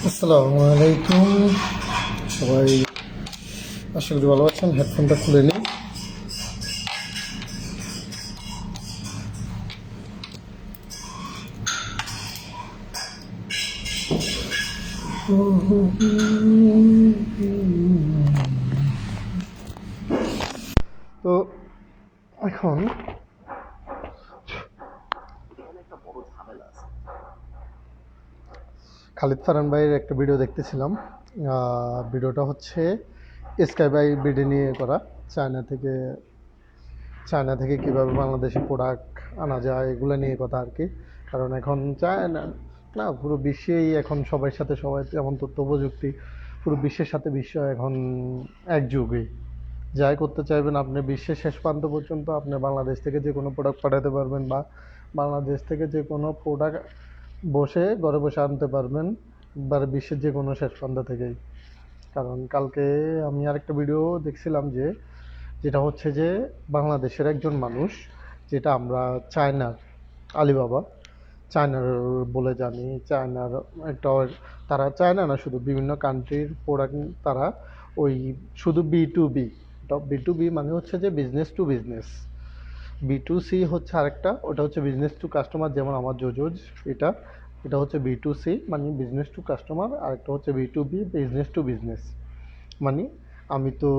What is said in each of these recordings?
আসসালামু আলাইকুম সবাই, আশা করি ভালো আছেন। হেডফোনটা খুলে নিই। তো এখন খালিদ ফারহান ভাইয়ের একটা ভিডিও দেখতেছিলাম। ভিডিওটা হচ্ছে স্কাই বাই বিডি নিয়ে করা। চায়না থেকে চায়না থেকে কীভাবে বাংলাদেশে প্রোডাক্ট আনা যায় এগুলো নিয়ে কথা আর কি। কারণ এখন চায়না না, পুরো বিশ্বেই এখন সবার সাথে সবাই, যেমন তথ্য প্রযুক্তি, পুরো বিশ্বের সাথে বিশ্ব এখন একযোগই। যাই করতে চাইবেন আপনি বিশ্বের শেষ প্রান্ত পর্যন্ত আপনি বাংলাদেশ থেকে যে কোনো প্রোডাক্ট পাঠাতে পারবেন, বা বাংলাদেশ থেকে যে কোনো প্রোডাক্ট ঘরে বসে আনতে পারবেন একবারে বিশ্বের যে কোনো শেষ প্রান্ত থেকেই। কারণ কালকে আমি আরেকটা ভিডিও দেখছিলাম যেটা হচ্ছে যে বাংলাদেশের একজন মানুষ, যেটা আমরা চায়নার আলিবাবা, চায়নার বলে জানি, চায়নার একটা, তারা চায়না না, শুধু বিভিন্ন কান্ট্রির প্রোডাক্ট তারা ওই শুধু বি টু বি মানে হচ্ছে যে business to business. B to C হচ্ছে আরেকটা, ওটা হচ্ছে বিজনেস টু কাস্টমার, যেমন আমার জোজোজ, এটা এটা হচ্ছে বি টু সি মানে বিজনেস টু কাস্টমার, আরেকটা হচ্ছে B to B business to business. মানে আমি তো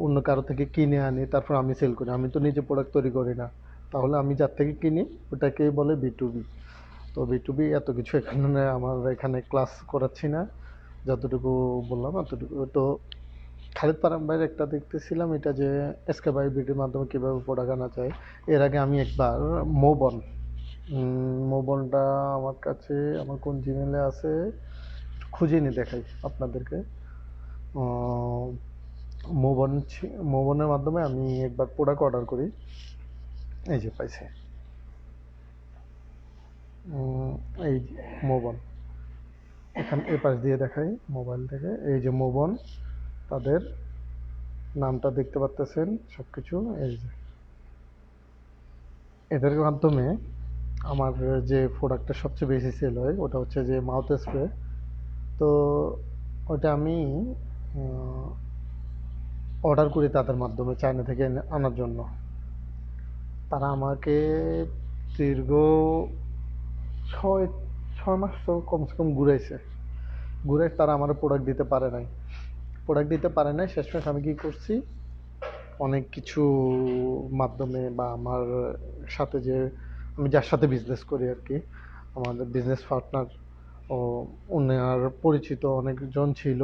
অন্য কারো থেকে কিনে আনি, তারপর আমি সেল করি, আমি তো নিজে প্রোডাক্ট তৈরি করি না। তাহলে আমি যার থেকে কিনি ওটাকেই বলে বি টু বি। তো বি টু বি এত কিছু এখানে আমার এখানে ক্লাস করাচ্ছি না, যতটুকু বললাম এতটুকু। তো খালিদ ফারহান ভাইয়ের একটা দেখতেছিলাম, এটা যে এসকে বাই বিটির মাধ্যমে কীভাবে প্রোডাক্ট আনা যায়। এর আগে আমি একবার মোবন, মোবনটা আমার কাছে, আমার কোন জিমেলে আছে খুঁজে নিয়ে দেখাই আপনাদেরকে। মোবন মোবনের মাধ্যমে আমি একবার প্রোডাক্ট অর্ডার করি। এই যে পাইছে, এই যে মোবন, এখানে এ পাশ দিয়ে দেখাই মোবাইল থেকে। এই যে মোবন, তাদের নামটা দেখতে পাচ্তেছেন, সব কিছু এই যে। এদের মাধ্যমে আমার যে প্রোডাক্টটা সবচেয়ে বেশি সেল হয় ওটা হচ্ছে যে মাউথ স্প্রে। তো ওটা আমি অর্ডার করি তাদের মাধ্যমে চায়না থেকে আনার জন্য। তারা আমাকে দীর্ঘ ছয় ছয় মাস তো কমসে কম ঘুরে তারা আমার প্রোডাক্ট দিতে পারে নাই। শেষমেশ আমি কী করছি, অনেক কিছু মাধ্যমে, বা আমার সাথে যে, আমি যার সাথে বিজনেস করি আর কি, আমাদের বিজনেস পার্টনার ও ওনার পরিচিত অনেকজন ছিল,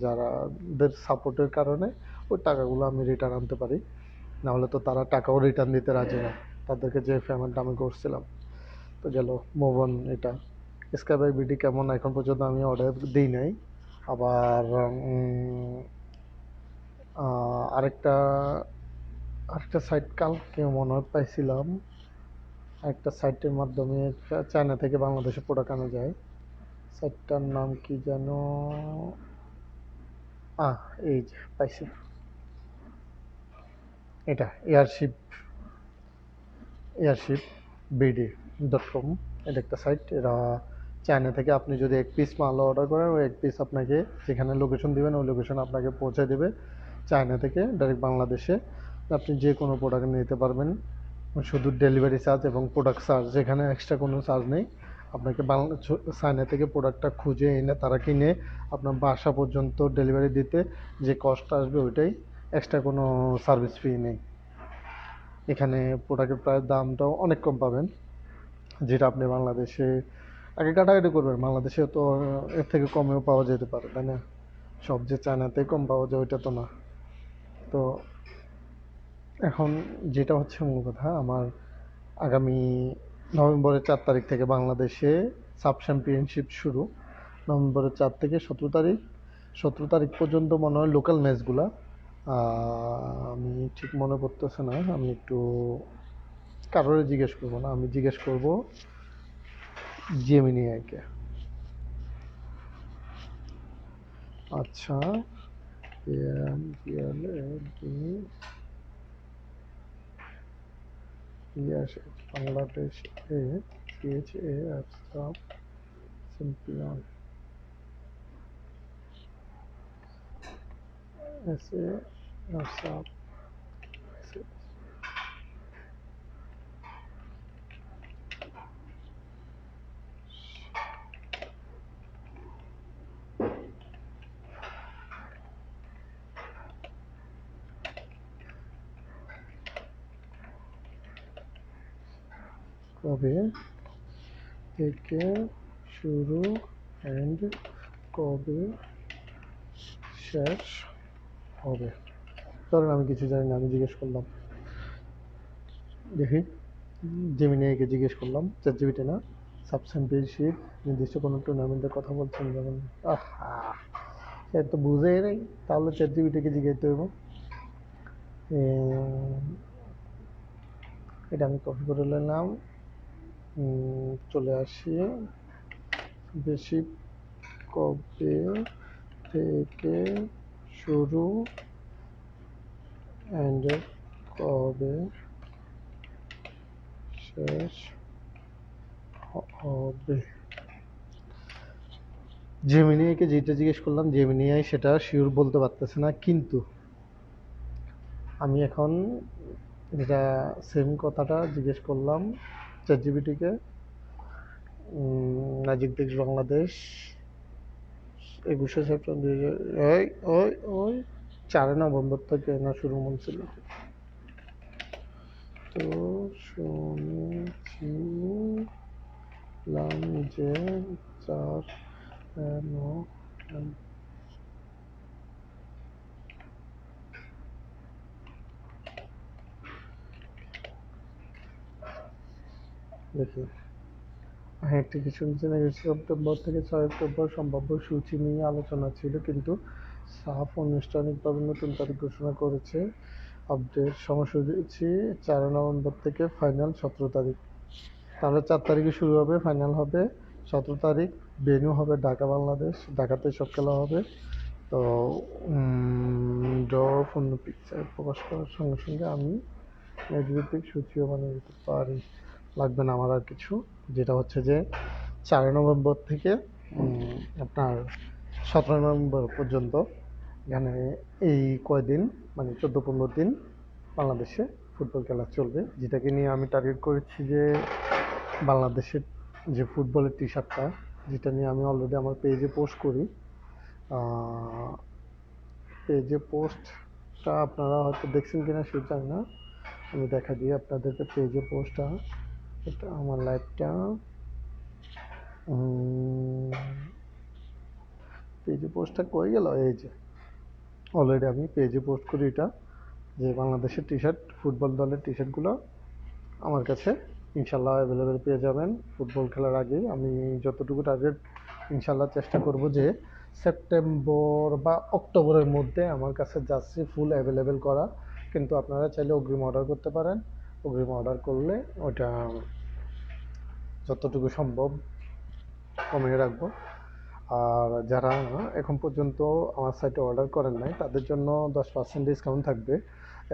যারাদের সাপোর্টের কারণে ওই টাকাগুলো আমি রিটার্ন আনতে পারি। নাহলে তো তারা টাকাও রিটার্ন দিতে রাজি না, তাদেরকে যে পেমেন্টটা আমি করছিলাম। তো গেল মোবন এটা। স্কাই বিডি কেমন এখন পর্যন্ত আমি অর্ডার দিই নাই। আবার আরেকটা আরেকটা সাইট কালকে মনে হয় পাইছিলাম, একটা সাইটের মাধ্যমে চায়না থেকে বাংলাদেশে প্রোডাক্ট আনা যায়। সাইটটার নাম কি যেন, এই যে পাইছি, এটা এয়ারশিপ বিডি.com। এটা একটা সাইট। এরা চায়না থেকে আপনি যদি এক পিস মাল অর্ডার করেন, ওই এক পিস আপনাকে যেখানে লোকেশন দিবেন ওই লোকেশন আপনাকে পৌঁছে দেবে চায়না থেকে ডাইরেক্ট বাংলাদেশে। আপনি যে কোনো প্রোডাক্ট নিতে পারবেন, শুধু ডেলিভারি চার্জ এবং প্রোডাক্ট চার্জ, যেখানে এক্সট্রা কোনো চার্জ নেই। আপনাকে চায়না থেকে প্রোডাক্টটা খুঁজে এনে তারা কিনে আপনার বাসা পর্যন্ত ডেলিভারি দিতে যে কষ্ট আসবে ওইটাই, এক্সট্রা কোনো সার্ভিস ফি নেই। এখানে প্রোডাক্টের প্রায় দামটাও অনেক কম পাবেন, যেটা আপনি বাংলাদেশে আগে কাটাকাটি করবেন, বাংলাদেশে তো এর থেকে কমেও পাওয়া যেতে পারে, তাই না? সব যে চায়নাতে কম পাওয়া যায় ওইটা তো না। তো এখন যেটা হচ্ছে মূল কথা, আমার আগামী নভেম্বরের 4 তারিখ থেকে বাংলাদেশে সাব চ্যাম্পিয়নশিপ শুরু। নভেম্বরের 4 থেকে 17 তারিখ, 17 তারিখ পর্যন্ত মনে হয় লোকাল ম্যাচগুলা। আমি ঠিক মনে পড়তেছে না, আমি একটু কারোরে জিজ্ঞেস করবো না, আমি জিজ্ঞেস করবো জেমিনিয়াকে। আচ্ছা, বাংলাদেশ এ সাব চ্যাম্পিয়ন এসে সাপ কবে থেকে শুরু অ্যান্ড কবে শেষ হবে? ধরেন আমি কিছু জানি না, আমি জিজ্ঞেস করলাম, দেখি জেমিনিকে জিজ্ঞেস করলাম, চ্যাটজিপিটি না, সাব চ্যাম্পিয়নশিপ নির্দিষ্ট কোনো টুর্নামেন্টের কথা বলছেন যেমন, আহা সে তো বুঝেই নেই, তাহলে চ্যাটজিপিটিকে জিজ্ঞাসা করবো। এটা আমি কপি করে নিলাম, চলে আসি, বেশি কবে থেকে শুরু অ্যান্ড কবে শেষ হবে? জেমিনিকে যেটা জিজ্ঞেস করলাম, জেমিনিয়াই সেটা শিওর বলতে পারতেছে না, কিন্তু আমি এখন যেটা সেম কথাটা জিজ্ঞেস করলাম চ্যাটজিপিটিকে, ম্যাজিক দেশ বাংলাদেশ 21শে সেপ্টেম্বর ওই ওই ওই 4 নভেম্বর থেকে না শুরু বলছিল। তো শুনেছিলাম যে 4 দেখি, হ্যাঁ ঠিকই শুনছেন, 21 সেপ্টেম্বর থেকে 6 অক্টোবর সম্ভাব্য সূচি নিয়ে আলোচনা ছিল, কিন্তু সাফ আনুষ্ঠানিকভাবে নতুন তারিখ ঘোষণা করেছে। আপডেট সময়সূচি 4 নভেম্বর থেকে, ফাইনাল 17 তারিখ। তাহলে 4 তারিখে শুরু হবে, ফাইনাল হবে 17 তারিখ, ভেন্যু হবে ঢাকা বাংলাদেশ, ঢাকাতে সব খেলা হবে। তো ড্র পূর্ণ পিকচার প্রকাশ করার সঙ্গে সঙ্গে আমি ম্যাচভিত্তিক সূচিও বানিয়ে দিতে পারি, লাগবে না আমার আর কিছু। যেটা হচ্ছে যে 4 নভেম্বর থেকে আপনার 17 নভেম্বর পর্যন্ত এখানে এই কয়দিন মানে 14-15 দিন বাংলাদেশে ফুটবল খেলা চলবে, যেটাকে নিয়ে আমি টার্গেট করেছি যে বাংলাদেশের যে ফুটবলের টি শার্টটা, যেটা নিয়ে আমি অলরেডি আমার পেজে পোস্ট করি। পেজে পোস্টটা আপনারা হয়তো দেখছেন কিনা সেটা জানি না, আমি দেখা দিই আপনাদেরকে পেজে পোস্টটা। এটা আমার লাইভটা পেজে পোস্টটা কই গেল, এই যে অলরেডি আমি পেজে পোস্ট করি এটা, যে বাংলাদেশের টি শার্ট, ফুটবল দলের টি শার্টগুলো আমার কাছে ইনশাল্লাহ অ্যাভেলেবেল পেয়ে যাবেন ফুটবল খেলার আগেই। আমি যতটুকু টার্গেট ইনশাল্লাহ চেষ্টা করব যে সেপ্টেম্বর বা অক্টোবরের মধ্যে আমার কাছে জার্সি ফুল অ্যাভেলেবেল করা, কিন্তু আপনারা চাইলে অগ্রিম অর্ডার করতে পারেন। অগ্রিম অর্ডার করলে ওটা যতটুকু সম্ভব কমিয়ে রাখবো। আর যারা এখন পর্যন্ত আমার সাইটে অর্ডার করেন নাই তাদের জন্য 10% ডিসকাউন্ট থাকবে,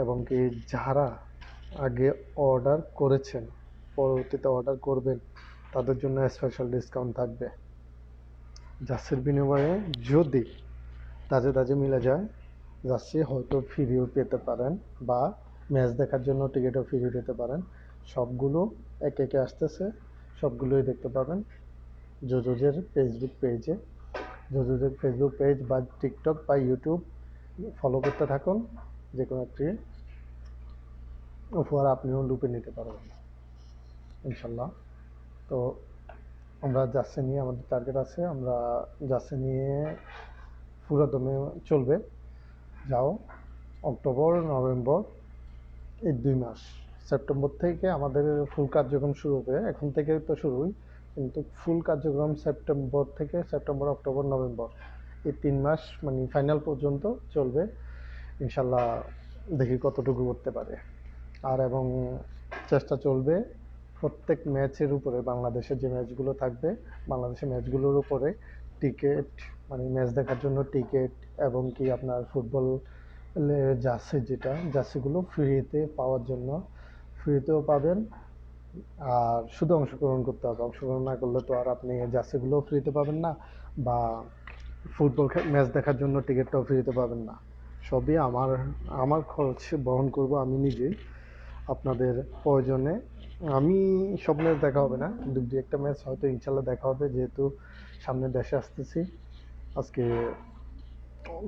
এবং কি যারা আগে অর্ডার করেছেন পরবর্তীতে অর্ডার করবেন তাদের জন্য স্পেশাল ডিসকাউন্ট থাকবে। জার্সির বিনিময়ে যদি দাজে দাজে মিলে যায়, জার্সি হয়তো ফ্রিও পেতে পারেন বা ম্যাচ দেখার জন্য টিকিটও ফ্রি পেতে পারেন। সবগুলো একে একে আসতেছে, সবগুলোই দেখতে পাবেন জোজোজের ফেসবুক পেজে। জোজোজের ফেসবুক পেজ বা টিকটক বা ইউটিউব ফলো করতে থাকুন, যে কোনো একটি উপহার আপনিও লুপে নিতে পারবেন ইনশাল্লাহ। তো আমরা জার্সি নিয়ে আমাদের টার্গেট আছে, আমরা জার্সি নিয়ে পুরো দমে চলবে। যাও অক্টোবর নভেম্বর এই 2 মাস, সেপ্টেম্বর থেকে আমাদের ফুল কার্যক্রম শুরু হবে, এখন থেকে তো শুরুই, কিন্তু ফুল কার্যক্রম সেপ্টেম্বর থেকে, সেপ্টেম্বর অক্টোবর নভেম্বর এই 3 মাস মানে ফাইনাল পর্যন্ত চলবে ইনশাল্লাহ। দেখি কতটুকু করতে পারে। আর এবং চেষ্টা চলবে প্রত্যেক ম্যাচের উপরে, বাংলাদেশের যে ম্যাচগুলো থাকবে বাংলাদেশের ম্যাচগুলোর উপরে টিকিট মানে ম্যাচ দেখার জন্য টিকিট, এবং কি আপনার ফুটবল জার্সি, যেটা জার্সিগুলো ফ্রিতে পাওয়ার জন্য, ফ্রিতেও পাবেন আর শুধু অংশগ্রহণ করতে হবে, অংশগ্রহণ না করলে তো আর আপনি জার্সিগুলোও ফ্রিতে পাবেন না, বা ফুটবল ম্যাচ দেখার জন্য টিকিটটাও ফ্রিতে পাবেন না। সবই আমার আমার খরচ বহন করব আমি নিজেই। আপনাদের প্রয়োজনে আমি সব ম্যাচ দেখা হবে না, কিন্তু দু একটা ম্যাচ হয়তো ইনশাল্লাহ দেখা হবে, যেহেতু সামনে দেশে আসতেছি। আজকে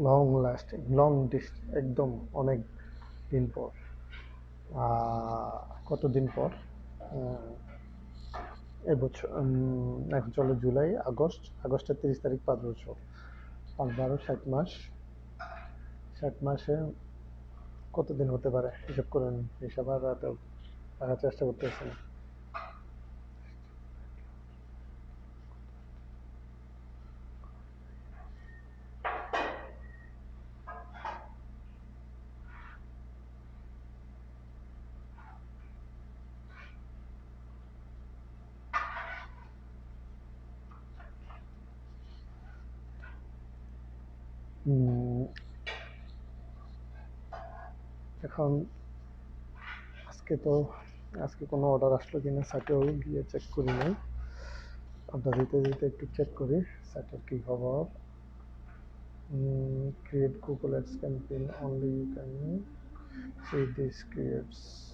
লং লাস্টিং লং একদম অনেক দিন পর, কতদিন পর, এবছর এখন চলে জুলাই, আগস্টের 30 তারিখ, 5 বছর, 5 12 60 মাস। 60 মাসে কতদিন হতে পারে হিসাব করেন, হিসাব আর রাখার চেষ্টা করতেছি না। উম, এখন আজকে তো আজকে কোনো অর্ডার আসলো কিনা সাইটেও গিয়ে চেক করি নাই। অর্ডার দিতে দিতে একটু চেক করি সাইটের কী খবর। Create Google Ads campaign, only you can see these creates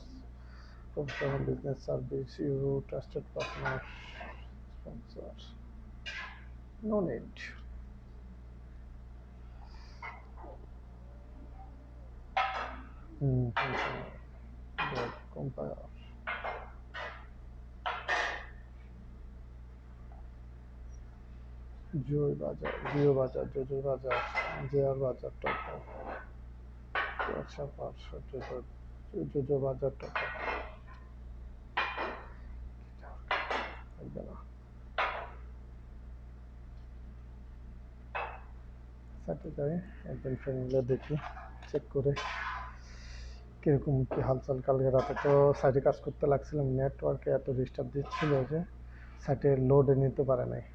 professional business service, you trusted partner, sponsor, no need. Compare. জয় বাজার, জিও বাজার, জোজো বাজার, জেআর বাজার, টপ আচ্ছা 500, জোজো বাজার টপ থাকবে না। সাইটে যাই, একদিন ফ্রেন্ডগুলো দেখি, চেক করে কিরকম কি হালচাল। কালকে রাতে তো সাইটে কাজ করতে লাগছিলাম, নেটওয়ার্কে এত ডিস্টার্ব দিচ্ছিল যে সাইটে লোডে নিতে পারে নাই।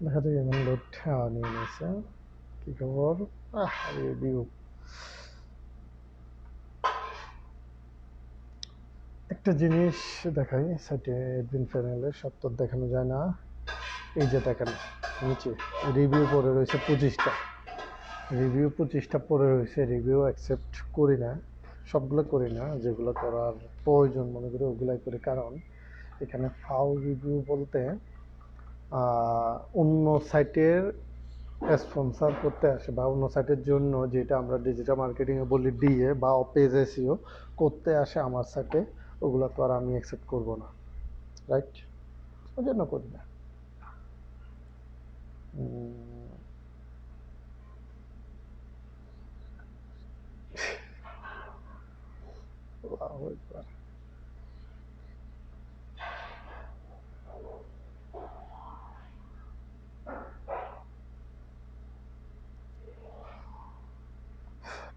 দেখা যায় এমন লোড নিয়ে নিয়েছে। কি খবর? রিভিউ একটা জিনিস দেখাই, সাইটে অ্যাডমিন প্যানেলে সব তো দেখানো যায় না। এই যে দেখেন নিচে রিভিউ পড়ে রয়েছে 25টা, পড়ে রয়েছে। রিভিউ অ্যাকসেপ্ট করি না, সবগুলো করি না, যেগুলো করার প্রয়োজন মনে করি ওগুলাই করি। কারণ এখানে ফাউল রিভিউ বলতে অন্য সাইটের স্পন্সর করতে আসে, বা অন্য সাইটের জন্য, যেটা আমরা ডিজিটাল মার্কেটিংয়ে বলি ডিএ বা পেজ এসইও করতে আসে আমার সাইটে, ওগুলো তো আর আমি অ্যাকসেপ্ট করবো না, রাইট? ওই জন্য করি না।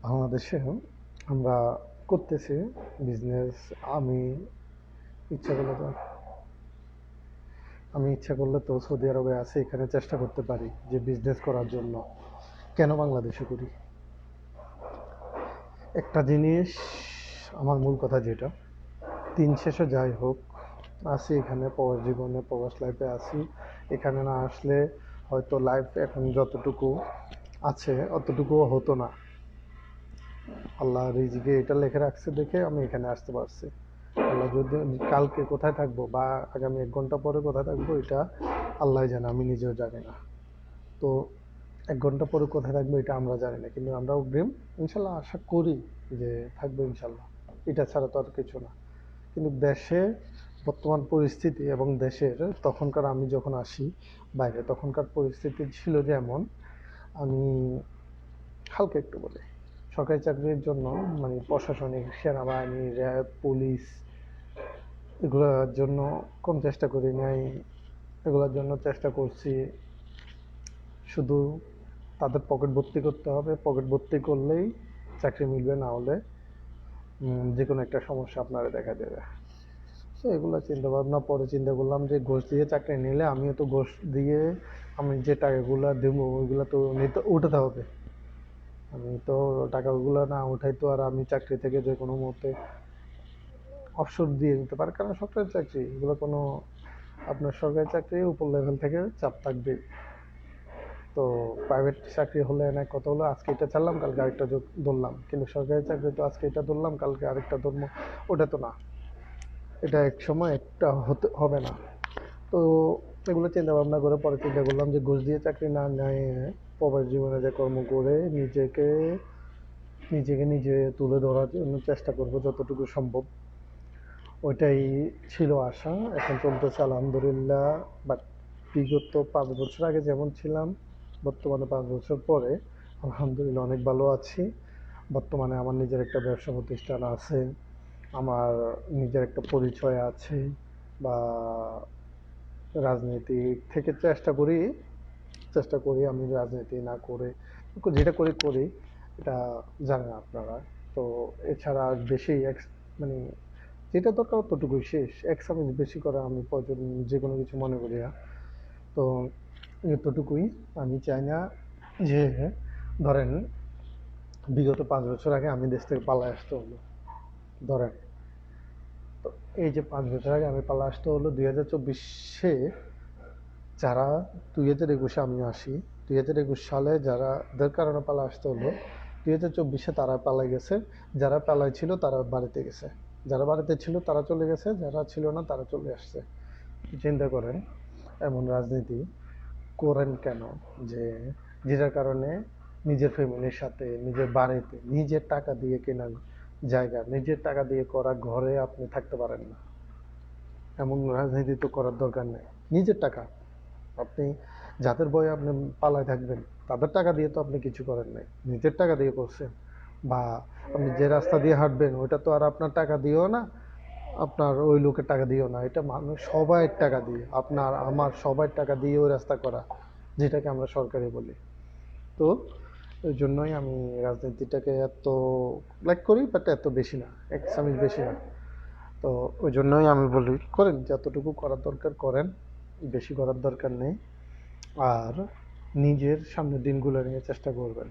বাংলাদেশে আমরা করতেছি বিজনেস। আমি ইচ্ছা করলে তো সৌদি আরবে আছি, এখানে চেষ্টা করতে পারি যে বিজনেস করার জন্য। কেন বাংলাদেশে করি? একটা জিনিস, আমার মূল কথা যেটা, দিন শেষে যাই হোক, আসি এখানে প্রবাস জীবনে, প্রবাস লাইফে আসি। এখানে না আসলে হয়তো লাইফ এখন যতটুকু আছে অতটুকুও হতো না। আল্লাহ রিজিকে এটা লেখে রাখছে দেখে আমি এখানে আসতে পারছি। আল্লাহ যদি কালকে কোথায় থাকবো বা আগামী 1 ঘন্টা পরে কোথায় থাকবো, এটা আল্লাহ জানে, আমি নিজেও জানি না। তো 1 ঘন্টা পরে কোথায় থাকবো এটা আমরা জানি না, কিন্তু আমরা অগ্রিম ইনশাল্লাহ আশা করি যে থাকবো ইনশাল্লাহ। এটা ছাড়া তো আর কিছু না। কিন্তু দেশে বর্তমান পরিস্থিতি এবং দেশের তখনকার, আমি যখন আসি বাইরে তখনকার পরিস্থিতি ছিল যেমন, আমি হালকা একটু বলি, সরকারি চাকরির জন্য মানে প্রশাসনিক, সেনাবাহিনী, র্যাব, পুলিশ, এগুলোর জন্য কম চেষ্টা করি নাই। এগুলোর জন্য চেষ্টা করছি, শুধু তাদের পকেট ভর্তি করতে হবে, পকেট ভর্তি করলেই চাকরি মিলবে, না হলে যে কোনো একটা সমস্যা আপনারা দেখা দেবে। তো এগুলো চিন্তা ভাবনা পরে চিন্তা করলাম যে ঘুষ দিয়ে চাকরি নিলে আমিও তো ঘুষ দিয়ে আমি যে টাকাগুলো দেবো ওইগুলো তো নিতে উঠাতে হবে। আমি তো টাকাগুলো না উঠাই তো আর আমি চাকরি থেকে যে কোনো মুহূর্তে অফশোর দিয়ে দিতে পারে, কারণ সরকারি চাকরি এগুলো কোনো, আপনার সরকারি চাকরি উপর লেভেল থেকে চাপ থাকবে। তো প্রাইভেট চাকরি হলে না কত হলো, আজকে এটা চাললাম কালকে আরেকটা ধরলাম, কিন্তু সরকারি চাকরি তো আজকে এটা ধরলাম কালকে আরেকটা ধরবো, ওটা তো না, এটা এক সময় একটা হতে হবে না। তো এগুলো চিন্তা ভাবনা করে পরে চিন্তা করলাম যে ঘুষ দিয়ে চাকরি না নিয়ে প্রবাস জীবনে যে কর্ম করে নিজেকে নিজেকে নিজে তুলে ধরার জন্য চেষ্টা করব যতটুকু সম্ভব, ওইটাই ছিল আশা। এখন চলতেছে আলহামদুলিল্লাহ। বাট বিগত 5 বছর আগে যেমন ছিলাম, বর্তমানে 5 বছর পরে আলহামদুলিল্লাহ অনেক ভালো আছি। বর্তমানে আমার নিজের একটা ব্যবসা প্রতিষ্ঠান আছে, আমার নিজের একটা পরিচয় আছে। বা রাজনীতি থেকে চেষ্টা করি আমি রাজনীতি না করে, যেটা করি করি, এটা জানেন আপনারা। তো এছাড়া আর বেশি মানে যেটা দরকার ততটুকুই শেষ, এক্সারসাইজ বেশি করা আমি প্রয়োজন যে কোনো কিছু মনে করি না। তো এতটুকুই। আমি চাই না যে ধরেন বিগত 5 বছর আগে আমি দেশ থেকে পালায় আসতে হলো, ধরেন। তো এই যে 5 বছর আগে আমি পালা আসতে হলো 2024-এ, যারা 2021-এ আমিও আসি, 2021 সালে যাদের কারণে পালা আসতে হলো, 2024-এ তারা পালাই গেছে। যারা পালাই ছিল তারা বাড়িতে গেছে, যারা বাড়িতে ছিল তারা চলে গেছে, যারা ছিল না তারা চলে আসছে। চিন্তা করেন এমন রাজনীতি করেন কেন, যে যেটার কারণে নিজের ফ্যামিলির সাথে নিজের বাড়িতে নিজের টাকা দিয়ে কেনা জায়গা, নিজের টাকা দিয়ে করা ঘরে আপনি থাকতে পারেন না। এমন রাজনীতি তো করার দরকার নেই। নিজের টাকা, আপনি যাদের ভয়ে আপনি পালায় থাকবেন তাদের টাকা দিয়ে তো আপনি কিছু করেন নাই, নিজের টাকা দিয়ে করছেন। বা আপনি যে রাস্তা দিয়ে হাঁটবেন ওইটা তো আর আপনার টাকা দিয়েও না, আপনার ওই লোকের টাকা দিয়েও না, এটা মানুষ সবাই টাকা দিয়ে, আপনার আমার সবাই টাকা দিয়ে ওই রাস্তা করা, যেটাকে আমরা সরকারি বলি। তো ওই জন্যই আমি রাজনীতিটাকে এত লাইক করি, বাট এত বেশি না, এক্সামিজ বেশি না। তো ওই জন্যই আমি বলি করেন, যতটুকু করার দরকার করেন, বেশি করার দরকার নেই। আর নিজের সামনের দিনগুলো নিয়ে চেষ্টা করবেন।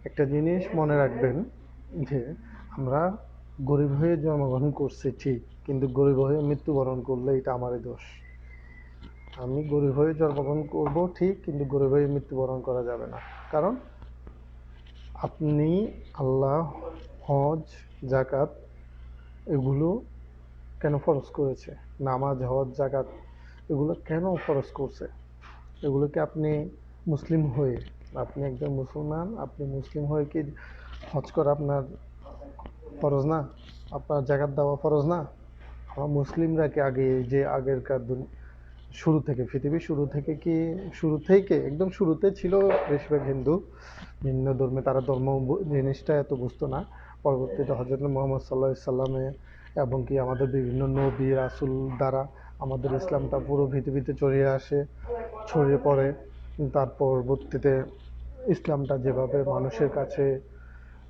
একটা জিনিস মনে রাখবেন যে আমরা গরিব হয়ে জন্মগ্রহণ করছি ঠিক, কিন্তু গরিব হয়ে মৃত্যুবরণ করলে এটা আমারই দোষ। আমি গরিব হয়ে জন্মগ্রহণ করব ঠিক, কিন্তু গরিব হয়ে মৃত্যুবরণ করা যাবে না। কারণ আপনি আল্লাহ হজ জাকাত এগুলো কেন ফরজ করেছে, নামাজ হজ জাকাত এগুলো কেন ফরজ করছে, এগুলোকে আপনি মুসলিম হয়ে, আপনি একজন মুসলমান, আপনি মুসলিম হয়ে কি হজ করা আপনার ফরজ না? আপনার জাকাত দেওয়া ফরজ না? আমরা মুসলিমরা কি আগে, যে আগেরকার শুরু থেকে পৃথিবীর শুরু থেকে একদম শুরুতে ছিল বেশিরভাগ হিন্দু, ভিন্ন ধর্মে, তারা ধর্ম জিনিসটা এত বুঝতো না। পরবর্তীতে হযরত মুহাম্মদ সাল্লাল্লাহু আলাইহি সাল্লামে এবং কি আমাদের বিভিন্ন নবী রাসূল দ্বারা আমাদের ইসলামটা পুরো পৃথিবীতে ছড়িয়ে পড়ে। তার পরবর্তীতে ইসলামটা যেভাবে মানুষের কাছে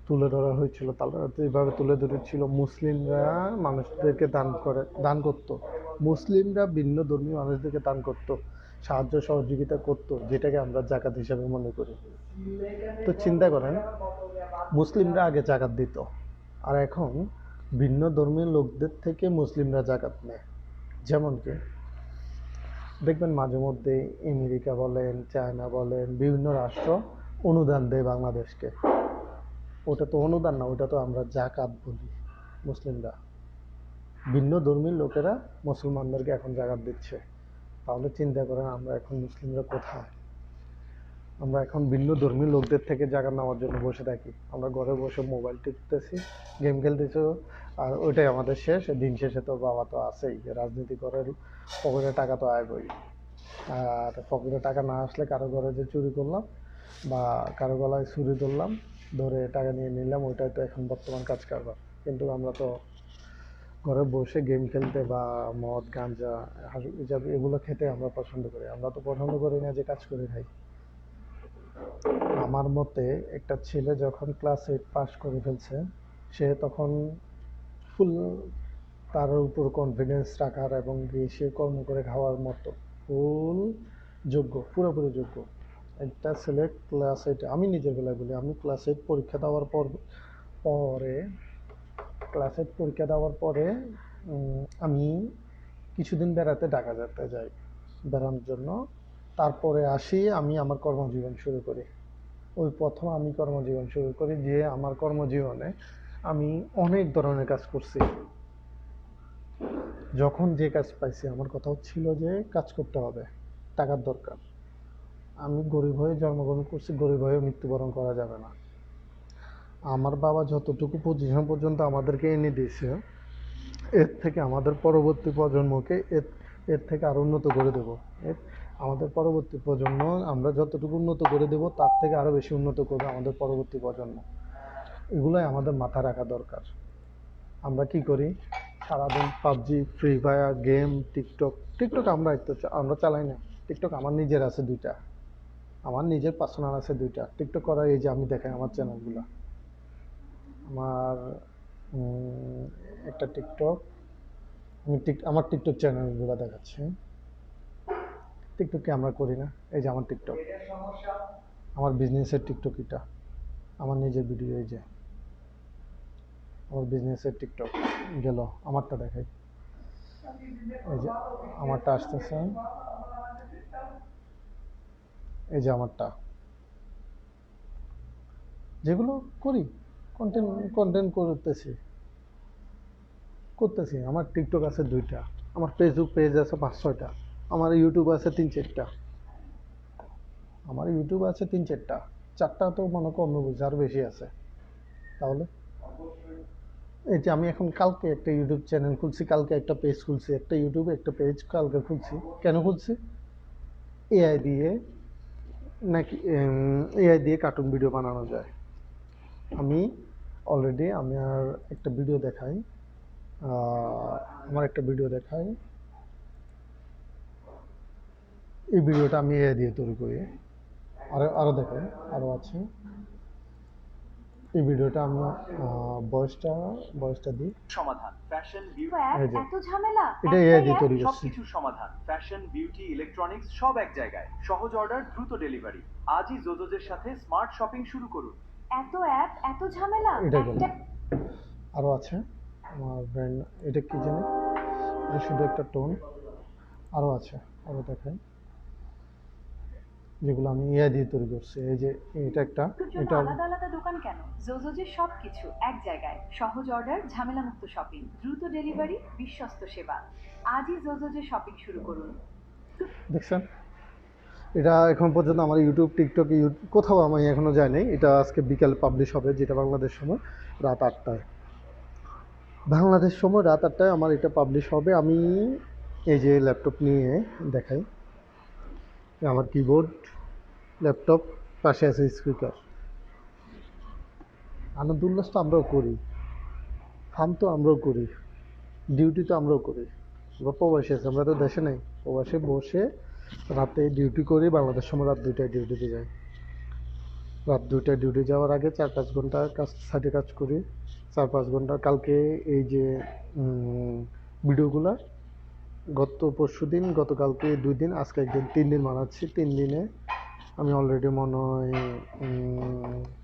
তুলে ধরা হয়েছিল, তারা যেভাবে তুলে ধরেছিল, মুসলিমরা মানুষদেরকে দান করত, মুসলিমরা ভিন্ন ধর্মীয় মানুষদেরকে দান করত, সাহায্য সহযোগিতা করত, যেটাকে আমরা জাকাত হিসেবে মনে করি। তো চিন্তা করেন, মুসলিমরা আগে জাকাত দিত, আর এখন ভিন্ন ধর্মীয় লোকদের থেকে মুসলিমরা জাকাত নেয়। যেমন কি দেখবেন মাঝে মধ্যে আমেরিকা বলেন, চায়না বলেন, বিভিন্ন রাষ্ট্র অনুদান দেয় বাংলাদেশকে। ওটা তো অনুদান না, ওটা তো আমরা জাকাত বলি। মুসলিমরা, ভিন্ন ধর্মীর লোকেরা মুসলমানদেরকে এখন জাকাত দিচ্ছে। তাহলে চিন্তা করেন আমরা এখন মুসলিমরা কোথায়? আমরা এখন ভিন্ন ধর্মীর লোকদের থেকে জাকাত নেওয়ার জন্য বসে থাকি, আমরা ঘরে বসে মোবাইল টিপতেছি, গেম খেলতেছি, আর ওইটাই আমাদের শেষ। দিন শেষে তো বাবা তো আছেই, রাজনীতি করে পকেটে টাকা তো আয়বই। আর পকেটে টাকা না আসলে কারো ঘরে যে চুরি করলাম বা কারো গলায় ছুরি ধরলাম, ধরে টাকা নিয়ে নিলাম, ওইটাই তো এখন বর্তমান কাজ কারবার। কিন্তু আমরা তো ঘরে বসে গেম খেলতে বা মদ গাঁজা এগুলো খেতে আমরা পছন্দ করি, আমরা তো পছন্দ করি না যে কাজ করে খাই। আমার মতে একটা ছেলে যখন ক্লাস 8 পাস করে ফেলছে, সে তখন ফুল, তার উপর কনফিডেন্স রাখার এবং সে কর্ম করে খাওয়ার মতো ফুল যোগ্য, পুরোপুরি যোগ্য। একটা ছেলে ক্লাস 8, আমি নিজের বেলায় বলি, আমি ক্লাস 8 পরীক্ষা দেওয়ার পরে, ক্লাস 8 পরীক্ষা দেওয়ার পরে আমি কিছুদিন বেড়াতে ঢাকা যেতে যাই, বেড়ানোর জন্য। তারপরে আসি, আমি আমার কর্মজীবন শুরু করি। ওই প্রথম আমি কর্মজীবন শুরু করি, যে আমার কর্মজীবনে আমি অনেক ধরনের কাজ করছি। যখন যে কাজ পাইছি, আমার কথা ছিল যে কাজ করতে হবে, টাকার দরকার। আমি গরিব হয়ে জন্মগ্রহণ করছি, গরিব হয়ে মৃত্যুবরণ করা যাবে না। আমার বাবা যতটুকু পজিশন পর্যন্ত আমাদেরকে এনে দিয়েছে, এর থেকে আমাদের পরবর্তী প্রজন্মকে এর থেকে আরো উন্নত করে দেব। আমাদের পরবর্তী প্রজন্ম আমরা যতটুকু উন্নত করে দেব, তার থেকে আরো বেশি উন্নত করবে আমাদের পরবর্তী প্রজন্ম। এগুলোই আমাদের মাথায় রাখা দরকার। আমরা কি করি, সারাদিন PUBG, free fire game, TikTok. TikTok আমরা চালাই না। টিকটক আমার নিজের আছে দুইটা, আমার নিজের পার্সোনাল আছে দুইটা টিকটক করা। এই যে আমি দেখাই আমার চ্যানেলগুলো, আমার একটা টিকটক, আমি আমার টিকটক চ্যানেলগুলো দেখাচ্ছি। টিকটক কি আমরা করি না? এই যে আমার টিকটক, আমার বিজনেসের টিকটক। এটা আমার নিজের ভিডিও। এই যে আমার বিজনেসের টিকটক গেল, আমারটা দেখাই। এই যে আমারটা আসতেছে, এই যে আমারটা, যেগুলো করি, কন্টেন্ট কন্টেন্ট করতেছি। আমার টিকটক আছে দুইটা, আমার ফেসবুক পেজ আছে 5-6টা, আমার ইউটিউব আছে 3-4টা, আমার ইউটিউব আছে 3-4টা। 4টা তো মনে কম বুঝি, আরো বেশি আছে। তাহলে এই যে আমি এখন কালকে একটা ইউটিউব চ্যানেল খুলছি, কালকে একটা পেজ খুলছি, একটা ইউটিউবে একটা পেজ কালকে খুলছি। কেন খুলছি? এআই দিয়ে, নাকি এআই দিয়ে কার্টুন ভিডিও বানানো যায়। আমি অলরেডি আমার একটা ভিডিও দেখাই, এই ভিডিওটা আমি এআই দিয়ে তৈরি করি। আরো দেখাই, আরো আছে। এই ভিডিওটা আমি ভয়েসটা দিই। সমাধান ফ্যাশন বিউটি, এই যে এত ঝামেলা এটা এআই দিয়ে তৈরি করছি। সবকিছুর সমাধান ফ্যাশন বিউটি ইলেকট্রনিক্স সব এক জায়গায়। সহজ অর্ডার, দ্রুত ডেলিভারি। আজই জোজোজের সাথে স্মার্ট শপিং শুরু করুন। এত অ্যাপ, এত ঝামেলা। এটা গেল, আরো আছে আমার ব্র্যান্ড। এটা কি জানি, এটা শুধু একটা টোন। আরো আছে, আরো দেখাই, যেগুলো আমি এআই দিয়ে তৈরি করছি। এই যে এটা একটা, এটা আলাদা আলাদা দোকান কেন? জোজোজের সবকিছু এক জায়গায়। সহজ অর্ডার, ঝামেলামুক্ত শপিং, দ্রুত ডেলিভারি, বিশ্বস্ত সেবা। আজই জোজোজে শপিং শুরু করুন। দেখছেন, এটা এখন পর্যন্ত আমার ইউটিউব, টিকটক, কোথাও আমি এখনো যাই নাই। এটা আজকে বিকালে পাবলিশ হবে, যেটা বাংলাদেশ সময় রাত 8টায়। বাংলাদেশ সময় রাত 8টায় আমার এটা পাবলিশ হবে। আমি এই যে ল্যাপটপ নিয়ে দেখাই, আমার কিবোর্ড, ল্যাপটপ, পাশে আছে স্পিকার। আনন্দ উল্লাস তো আমরাও করি, ফান তো আমরাও করি, ডিউটি তো আমরাও করি। আমরা প্রবাসী আছি, আমরা তো দেশে নেই। প্রবাসে বসে রাতে ডিউটি করি, বাংলাদেশ সময় রাত 2টায় ডিউটিতে যাই। রাত 2টায় ডিউটি যাওয়ার আগে 4-5 ঘন্টা সাইটে কাজ করি, 4-5 ঘন্টা। কালকে এই যে ভিডিওগুলা গতকালকে 2 দিন, আজকে একদিন, 3 দিন বানাচ্ছি। 3 দিনে আমি অলরেডি মনে হয়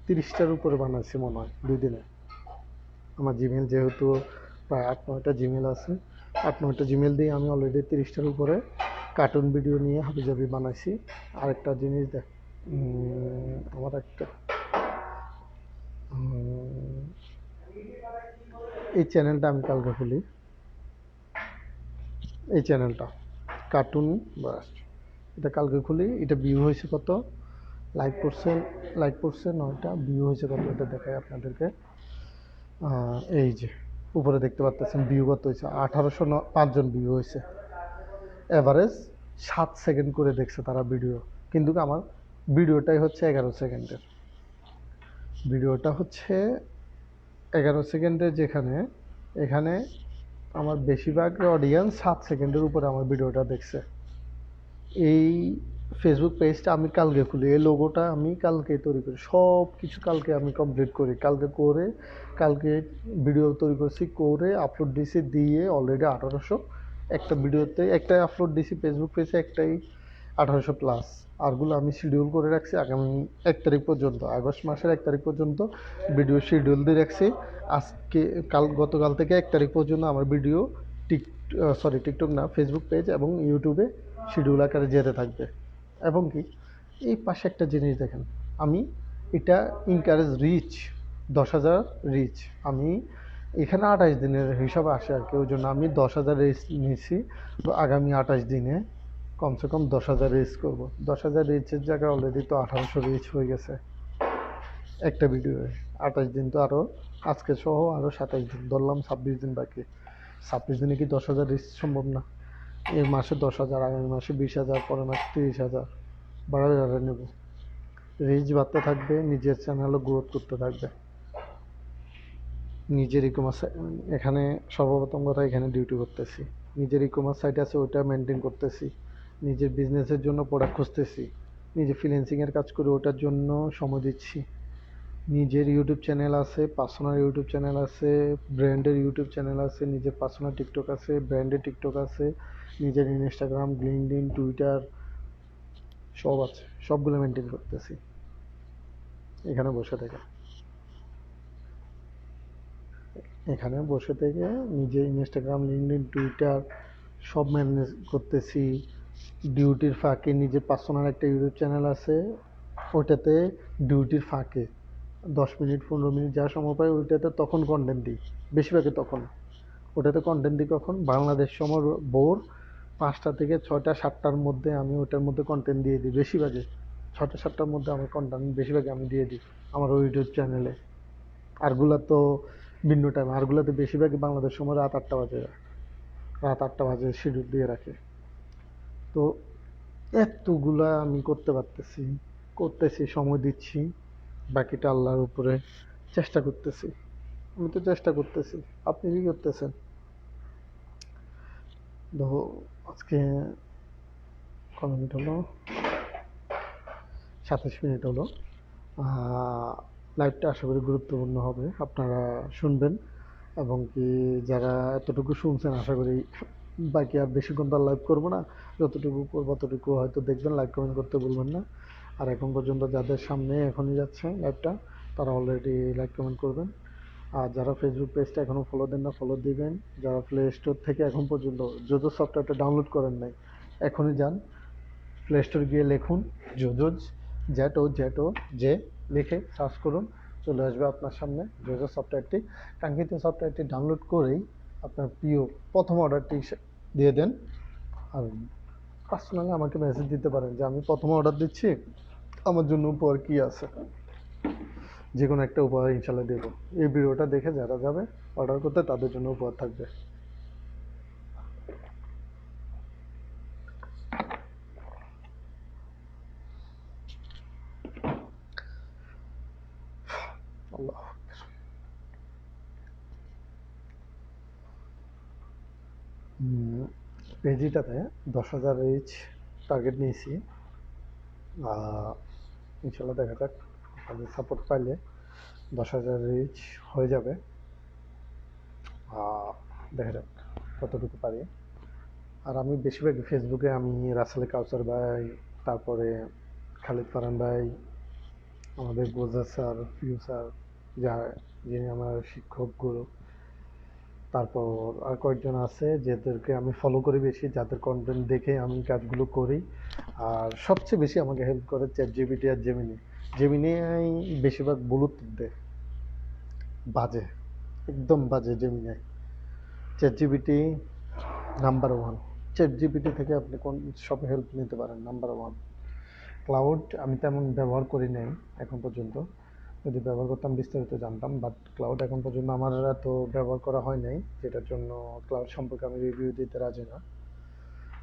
30টার উপরে বানাচ্ছি মনে হয় 2 দিনে। আমার জিমেল যেহেতু প্রায় 8-9টা জিমেল আছে, 8-9টা জিমেল দিয়ে আমি অলরেডি 30টার উপরে কার্টুন ভিডিও নিয়ে হাবিজাবি বানাইছি। আরেকটা জিনিস দেখ, আমার একটা এই চ্যানেলটা আমি কালকে খুলি, এই চ্যানেলটা কার্টুন বাস, এটা কালকে খুলি। এটা ভিউ হয়েছে কত, লাইক পড়ছে 9টা, ভিউ হয়েছে কত এটা দেখাই আপনাদেরকে। এই যে উপরে দেখতে পাচ্ছেন ভিউ কত হয়েছে, 1805 জন ভিউ হয়েছে। এভারেজ 7 সেকেন্ড করে দেখছে তারা ভিডিও, কিন্তু আমার ভিডিওটাই হচ্ছে 11 সেকেন্ডের। ভিডিওটা হচ্ছে 11 সেকেন্ডের, যেখানে এখানে আমার বেশিরভাগ অডিয়েন্স 7 সেকেন্ডের উপরে আমার ভিডিওটা দেখছে। এই ফেসবুক পেজটা আমি কালকে খুলি, এই লোগোটা আমি কালকে তৈরি করি, সব কিছু কালকে আমি কমপ্লিট করি। কালকে ভিডিও তৈরি করছি, করে আপলোড দিছি, দিয়ে অলরেডি 1800 একটা ভিডিওতে, একটাই আপলোড দিছি ফেসবুক পেজে, একটাই 1800+। আরগুলো আমি শিডিউল করে রাখছি আগামী 1 তারিখ পর্যন্ত, আগস্ট মাসের 1 তারিখ পর্যন্ত ভিডিও শিডিউল দিয়ে রাখছি। গতকাল থেকে 1 তারিখ পর্যন্ত আমার ভিডিও টিকটক না, ফেসবুক পেজ এবং ইউটিউবে শিডিউল আকারে যেতে থাকবে। এবং কি এই পাশে একটা জিনিস দেখেন, আমি এটা ইনকারেজ রিচ 10,000 রিচ, আমি এখানে 28 দিনের হিসাবে আসে আর কি, ওই জন্য আমি 10,000 রিচ নিয়েছি। তো আগামী 28 দিনে কমসে কম 10,000 রিচ করবো। 10,000 রিচের জায়গায় অলরেডি তো 1800 রিচ হয়ে গেছে একটা ভিডিওয়ে। 28 দিন তো আরও, আজকে সহ আরও 27 দিন, ধরলাম 26 দিন বাকি। 26 দিনে কি 10,000 রিচ সম্ভব না? এই মাসে 10,000, আগামী মাসে 20,000, পরের মাসে 30,000, বাড়াবে বাড়াবে নেব। রিচ বাড়তে থাকবে, নিজের চ্যানেলও গ্রোথ করতে থাকবে। নিজের ই কমার্স, এখানে সর্বপ্রথম কথা এখানে ডিউটি করতেছি, নিজের ই কমার্স সাইট আছে ওইটা মেনটেন করতেছি, নিজের বিজনেসের জন্য প্রোডাক্ট খুঁজতেছি, নিজে ফ্রিল্যান্সিংয়ের কাজ করে ওটার জন্য সময় দিচ্ছি। নিজের ইউটিউব চ্যানেল আছে, পার্সোনাল ইউটিউব চ্যানেল আছে, ব্র্যান্ডের ইউটিউব চ্যানেল আছে, নিজের পার্সোনাল টিকটক আছে, ব্র্যান্ডের টিকটক আছে, নিজের ইনস্টাগ্রাম, লিঙ্কডইন, টুইটার সব আছে, সবগুলো মেনটেন করতেছি এখানে বসে থেকে। এখানে বসে থেকে নিজে ইনস্টাগ্রাম, লিঙ্কডইন, টুইটার সব ম্যানেজ করতেছি। ডিউটির ফাঁকে নিজের পার্সোনাল একটা ইউটিউব চ্যানেল আছে, ওটাতে ডিউটির ফাঁকে 10 মিনিট 15 মিনিট যা সময় পাই ওইটাতে তখন কন্টেন্ট দিই, বেশিরভাগই তখন ওটাতে কন্টেন্ট দিই। কখন বাংলাদেশ সময় ভোর 5টা থেকে 6টা 7টার মধ্যে আমি ওটার মধ্যে কন্টেন্ট দিয়ে দিই, বেশিরভাগই 6টা 7টার মধ্যে আমার কন্টেন্ট বেশিরভাগই আমি দিয়ে দিই আমার ওই ইউটিউব চ্যানেলে। আরগুলা তো ভিন্ন টাইম, আরগুলাতে বেশিরভাগই বাংলাদেশ সময় রাত 8টা বাজে, রাত 8টা বাজে শিডিউল দিয়ে রাখে। তো এতগুলা আমি করতে পারতেছি, করতেছি, সময় দিচ্ছি, বাকিটা আল্লাহর উপরে চেষ্টা করতেছি। আমি তো চেষ্টা করতেছি, আপনি কি করতেছেন? দেখো আজকে কত মিনিট হলো, 27 মিনিট হলো। লাইভটা আশা করি গুরুত্বপূর্ণ হবে, আপনারা শুনবেন। এবং কি যারা এতটুকু শুনছেন আশা করি, বাকি আর বেশিক্ষণ তো লাইভ করবো না, যতটুকু করবো ততটুকু হয়তো দেখবেন, লাইক কমেন্ট করতে ভুলবেন না। আর এখন পর্যন্ত যাদের সামনে এখনই যাচ্ছে লাইভটা, তারা অলরেডি লাইক কমেন্ট করবেন। আর যারা ফেসবুক পেজটা এখনও ফলো দেন না, ফলো দিবেন। যারা প্লে স্টোর থেকে এখন পর্যন্ত জোজো সফটওয়্যারটা ডাউনলোড করেন নাই, এখনই যান প্লে স্টোর গিয়ে লিখুন জোজোজ, ZOZO যে লিখে সার্চ করুন, চলে আসবে আপনার সামনে জোজো সফটওয়্যারটি। কাঙ্ক্ষিত সফটওয়্যারটি ডাউনলোড করেই আপনার প্রিয় প্রথম অর্ডারটি দিয়ে দেন। আর পার্সোনালি আমাকে মেসেজ দিতে পারেন যে আমি প্রথম অর্ডার দিচ্ছি, আমার জন্য উপহার কী আছে, যে কোনো একটা উপহার ইনশাল্লাহ দেবো। এই ভিডিওটা দেখে যারা যাবে অর্ডার করতে তাদের জন্য উপহার থাকবে। আল্লাহ, পেজিটাতে 10,000 রিচ টার্গেট নিয়েছি। ইনশাল্লাহ দেখা যাক, আমি সাপোর্ট পাইলে 10,000 রিচ হয়ে যাবে। দেখা যাক কতটুকু পারি। আর আমি বেশিরভাগ ফেসবুকে আমি রাসেল কাউসার ভাই, তারপরে খালিদ ফারহান ভাই, আমাদের গোজা স্যার, পিউ স্যার, যা যিনি আমার শিক্ষক গুরু, তারপর আর কয়েকজন আছে যাদেরকে আমি ফলো করি বেশি, যাদের কন্টেন্ট দেখে আমি কাজগুলো করি। আর সবচেয়ে বেশি আমাকে হেল্প করে চ্যাট জিপিটি আর জেমিনি। জেমিনি বেশিরভাগ ভুল উত্তর দেয়, বাজে, একদম বাজে Gemini. Chat GPT number one, chat GPT থেকে আপনি কোন সব হেল্প নিতে পারেন, নাম্বার ওয়ান। ক্লাউড আমি তেমন ব্যবহার করি নাই এখন পর্যন্ত, যদি ব্যবহার করতাম বিস্তারিত জানতাম, বাট ক্লাউড এখন পর্যন্ত আমার এত ব্যবহার করা হয় নাই, যেটার জন্য ক্লাউড সম্পর্কে আমি রিভিউ দিতে রাজি না।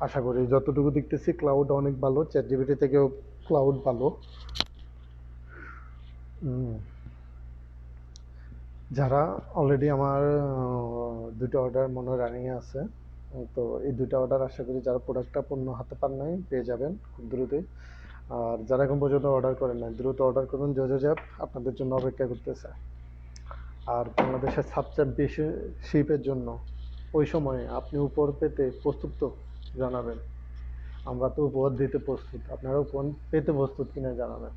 আশা করি যতটুকু দেখতেছি ক্লাউড অনেক ভালো, চ্যাট জিপিটি থেকেও ক্লাউড ভালো। যারা অলরেডি আমার দুটো অর্ডার মনে হয় রানিংয়ে আছে, তো এই দুটো অর্ডার আশা করি যারা প্রোডাক্টটা পণ্য হাতে পান নাই পেয়ে যাবেন খুব দ্রুতই। আর যারা এখন পর্যন্ত অর্ডার করেন নাই দ্রুত অর্ডার করুন, জোজো জ্যাপ আপনাদের জন্য অপেক্ষা করতেছে। আর বাংলাদেশের সাবচ্যাম্পিয়নশিপের জন্য ওই সময়ে আপনি উপহার পেতে প্রস্তুত তো? জানাবেন। আমরা তো উপহার দিতে প্রস্তুত, আপনারা উপহার পেতে প্রস্তুত কিনা জানাবেন।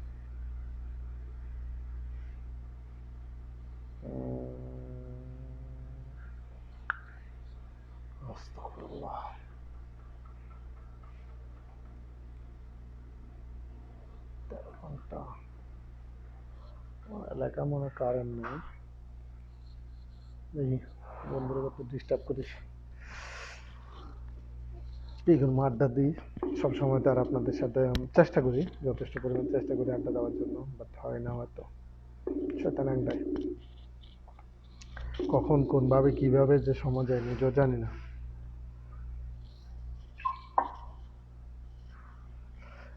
ঘন্টা আমার এলাকা মনে কারেন্ট নেই, এই বন্ধুরা কত ডিস্টার্ব করিস, কি করবো, আড্ডা দিই সবসময়। তো আর আপনাদের সাথে আমি চেষ্টা করি, যথেষ্ট পরিমাণ চেষ্টা করি আড্ডা দেওয়ার জন্য, বাট হয় না হয়তো, শয়তান একটাই, কখন কোনভাবে কিভাবে যে সময় যায় নিজেও জানি না।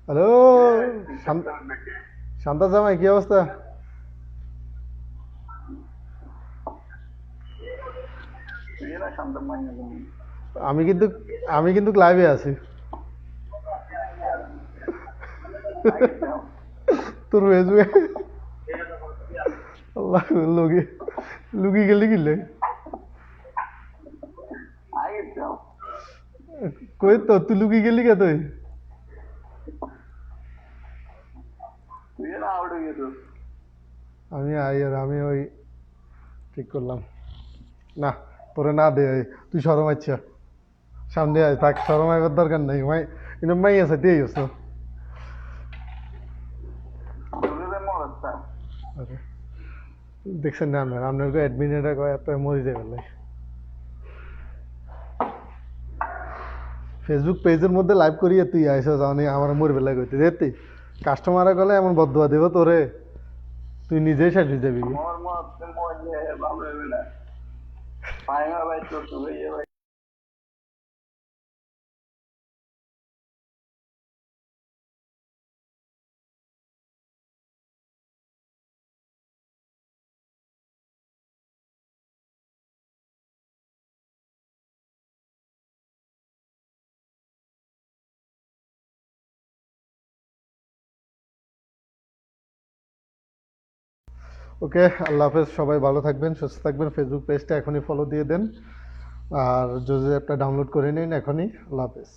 হ্যালো শান্তা জামাই, কি অবস্থা? আমি কিন্তু আমি কিন্তু লাইভে আছি। তোর ফেসবুকে আল্লাহ লুকি লুকি গেলি কিলে কই তো তুই লুকি গেলি কে তুই? আমি ওই ঠিক করলাম না, তোরে না দে, তুই শরম আচ্ছা সামনে আয়, থাক, শরম আইবার দরকার নেই, কিন্তু মাই আছে দিয়ে গেছো। দেখছেন না আপনার অ্যাডমিনেরা কয় এত মরি দেবে লাই। ফেসবুক পেজের মধ্যে লাইভ করিয়ে তুই আইসা জানি আমার মরি বেলা কইতে দে, তুই কাস্টমার গলে এমন বদুয়া দেব তোরে, তুই নিজেই শেষ হয়ে যাবি। ওকে, আল্লাহ হাফেজ, সবাই ভালো থাকবেন, সুস্থ থাকবেন। ফেসবুক পেজটা এখনই ফলো দিয়ে দেন, আর যদি অ্যাপটা ডাউনলোড করে নিন এখনই। আল্লাহ হাফেজ।